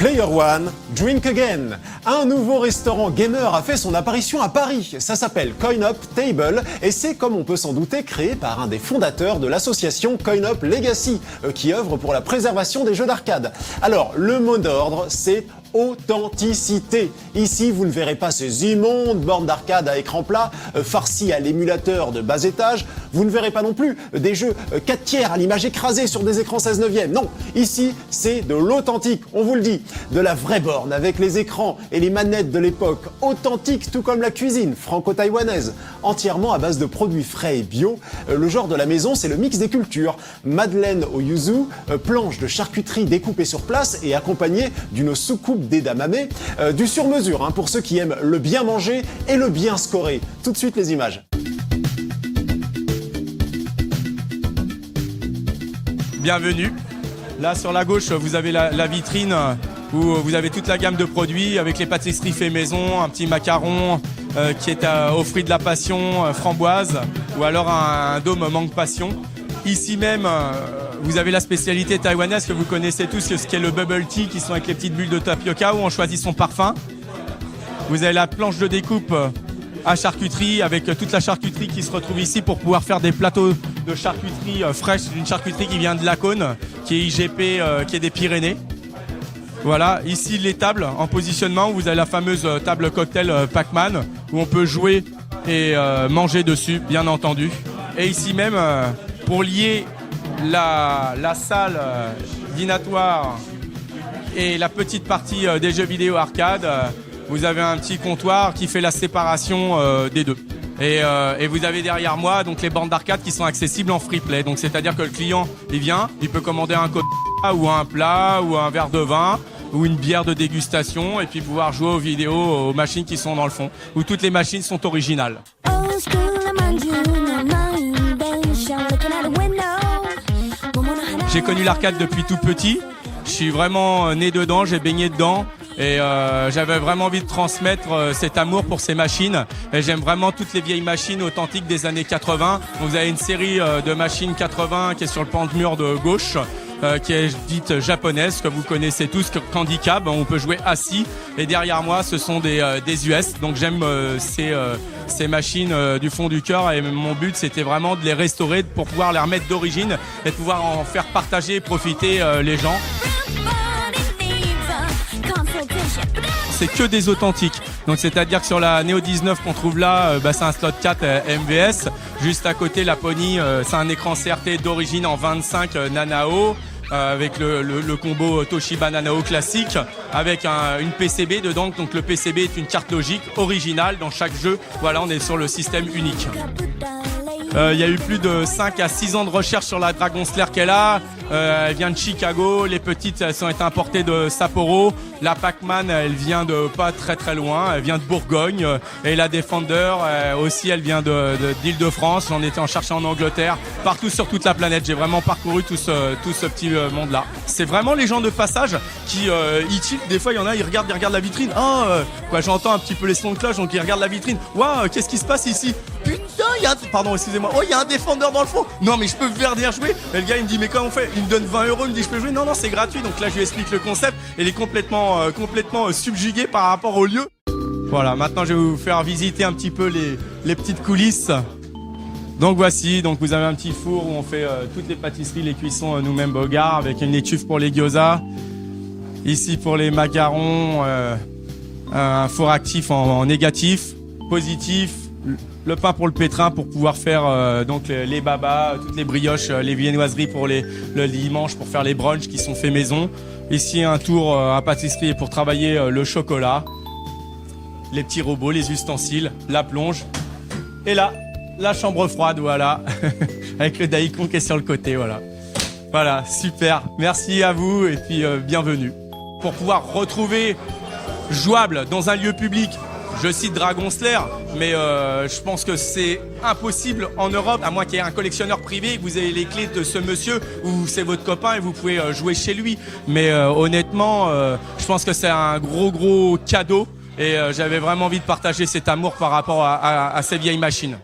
Player One, Drink Again. Un nouveau restaurant gamer a fait son apparition à Paris. Ça s'appelle Coin Up Table et c'est, comme on peut s'en douter, créé par un des fondateurs de l'association Coin Up Legacy, qui œuvre pour la préservation des jeux d'arcade. Alors, le mot d'ordre, c'est authenticité. Ici, vous ne verrez pas ces immondes bornes d'arcade à écran plat, farcies à l'émulateur de bas étage. Vous ne verrez pas non plus des jeux 4 tiers à l'image écrasée sur des écrans 16/9. Non, ici, c'est de l'authentique, on vous le dit. De la vraie borne avec les écrans et les manettes de l'époque, authentique tout comme la cuisine franco-taïwanaise, entièrement à base de produits frais et bio. Le genre de la maison, c'est le mix des cultures. Madeleine au yuzu, planche de charcuterie découpée sur place et accompagnée d'une soucoupe d'edamame, du sur-mesure pour ceux qui aiment le bien manger et le bien scorer. Tout de suite les images. Bienvenue. Là sur la gauche, vous avez la vitrine où vous avez toute la gamme de produits avec les pâtisseries fait maison, un petit macaron qui est aux fruits de la passion, framboise, ou alors un dôme mangue passion. Ici même, vous avez la spécialité taïwanaise que vous connaissez tous, ce qui est le bubble tea, qui sont avec les petites bulles de tapioca où on choisit son parfum. Vous avez la planche de découpe à charcuterie avec toute la charcuterie qui se retrouve ici pour pouvoir faire des plateaux de charcuterie fraîche, une charcuterie qui vient de Lacaune, qui est IGP, qui est des Pyrénées. Voilà, ici les tables en positionnement, vous avez la fameuse table cocktail Pac-Man où on peut jouer et manger dessus, bien entendu. Et ici même, pour lier la salle dînatoire et la petite partie des jeux vidéo arcade, vous avez un petit comptoir qui fait la séparation des deux. Et vous avez derrière moi donc les bornes d'arcade qui sont accessibles en free play. Donc c'est-à-dire que le client, il vient, il peut commander un coca ou un plat ou un verre de vin ou une bière de dégustation et puis pouvoir jouer aux vidéos, aux machines qui sont dans le fond, où toutes les machines sont originales. J'ai connu l'arcade depuis tout petit. Je suis vraiment né dedans, j'ai baigné dedans. Et j'avais vraiment envie de transmettre cet amour pour ces machines. Et j'aime vraiment toutes les vieilles machines authentiques des années 80. Donc, vous avez une série de machines 80 qui est sur le pan de mur de gauche, qui est dite japonaise, que vous connaissez tous, Candy Cab. On peut jouer assis. Et derrière moi, ce sont des US. Donc j'aime ces machines du fond du cœur. Et mon but, c'était vraiment de les restaurer pour pouvoir les remettre d'origine et de pouvoir en faire partager et profiter les gens. C'est que des authentiques. Donc c'est-à-dire que sur la Neo 19 qu'on trouve là, c'est un slot 4 MVS. Juste à côté, la Pony, c'est un écran CRT d'origine en 25 Nanao. Avec le combo Toshiba Nanao classique, avec une PCB dedans. Donc le PCB est une carte logique originale dans chaque jeu. Voilà, on est sur le système unique. Il y a eu plus de 5 à 6 ans de recherche sur la Dragon Slayer qu'elle a. Elle vient de Chicago. Les petites, elles ont été importées de Sapporo. La Pac-Man, elle vient de pas très très loin. Elle vient de Bourgogne. Et la Defender, aussi, elle vient d'Île-de-France. J'en étais en cherchant en Angleterre. Partout sur toute la planète. J'ai vraiment parcouru tout ce petit monde-là. C'est vraiment les gens de passage qui des fois, il y en a, ils regardent la vitrine. J'entends un petit peu les sons de cloche, donc ils regardent la vitrine. Waouh, qu'est-ce qui se passe ici? Putain, pardon, excusez-moi. Oh, il y a un Defender dans le fond. Non, mais je peux venir jouer. Et le gars, il me dit, mais comment on fait? Il me donne 20 €, il me dit, je peux jouer? Non, c'est gratuit. Donc là, je lui explique le concept. Et il est complètement subjugué par rapport au lieu. Voilà, maintenant, je vais vous faire visiter un petit peu les petites coulisses. Donc voici, donc vous avez un petit four où on fait toutes les pâtisseries, les cuissons nous-mêmes Bogart, avec une étuve pour les gyoza. Ici pour les macarons, un four actif en négatif, positif. Le pain pour le pétrin pour pouvoir faire donc les babas, toutes les brioches, les viennoiseries pour le dimanche pour faire les brunchs qui sont faits maison. Ici un tour à pâtisserie pour travailler le chocolat, les petits robots, les ustensiles, la plonge. Et là, la chambre froide, voilà, avec le daikon qui est sur le côté, voilà. Voilà, super. Merci à vous et puis bienvenue. Pour pouvoir retrouver jouable dans un lieu public, je cite Dragon Slayer, mais je pense que c'est impossible en Europe, à moins qu'il y ait un collectionneur privé, que vous ayez les clés de ce monsieur, ou c'est votre copain et vous pouvez jouer chez lui. Mais honnêtement, je pense que c'est un gros cadeau et j'avais vraiment envie de partager cet amour par rapport à ces vieilles machines.